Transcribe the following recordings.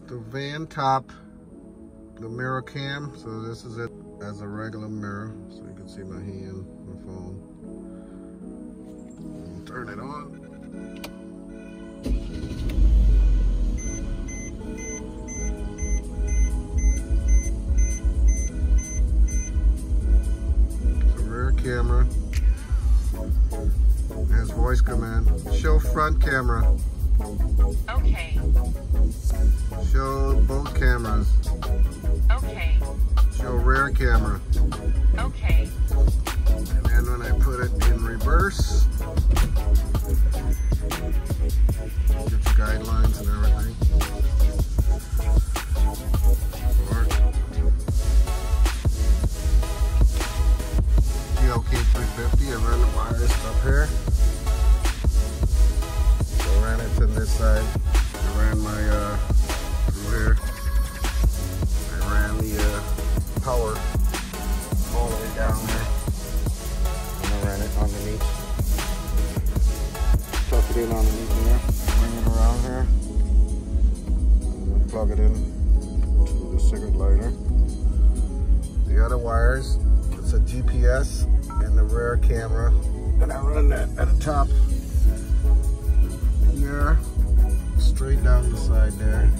the Vantop, the mirror cam. So this is it as a regular mirror, so you can see my hand, my phone. Turn it on. So rear camera. Has voice command. Show front camera. Okay. Show both cameras. Okay. Show rear camera. Okay. And then when I put it in reverse, get the guidelines and everything. GLK 350, I run the wires up here. So I ran it to this side. I ran my through here. I ran the power all the way down there. And I ran it underneath. Tuck it in underneath here. Bring it around here. And then plug it in to the cigarette lighter. The other wires, it's a GPS and the rear camera. And I run that at the top there, straight down the side there.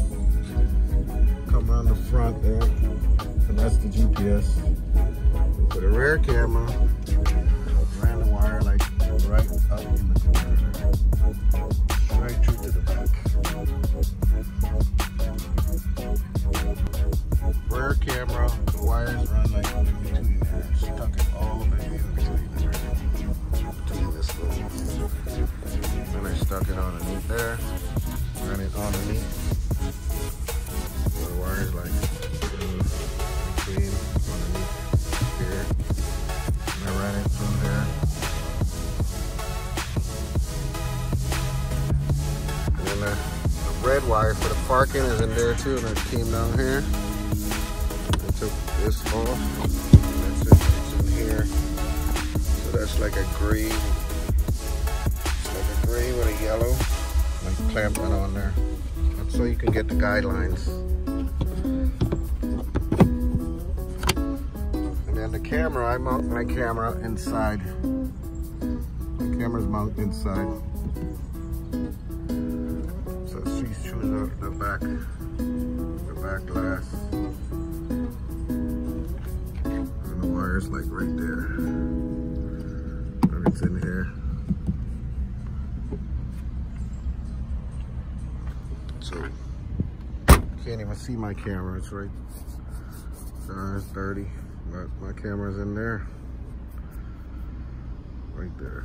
Come around the front there, and that's the GPS. And for the rear camera, ran the wire like right up in the corner there. Right through to the back. Rear camera, the wires run like in between there. Stuck it all the way in between there. Between this little. Then I stuck it underneath there. Ran it underneath. The wires like between underneath here. And I ran it through there. And then the red wire for the parking is in there too, and it came down here. I took this off. That's it. It's in here. So that's like a green. It's like a green with a yellow. Like clamp that on there. That's so you can get the guidelines. And then the camera, I mount my camera inside. The camera's mounted inside. So it sees through the back glass. And the wire's like right there. And it's in here. So you can't even see my camera, it's right there. It's dirty, but my camera's in there. Right there.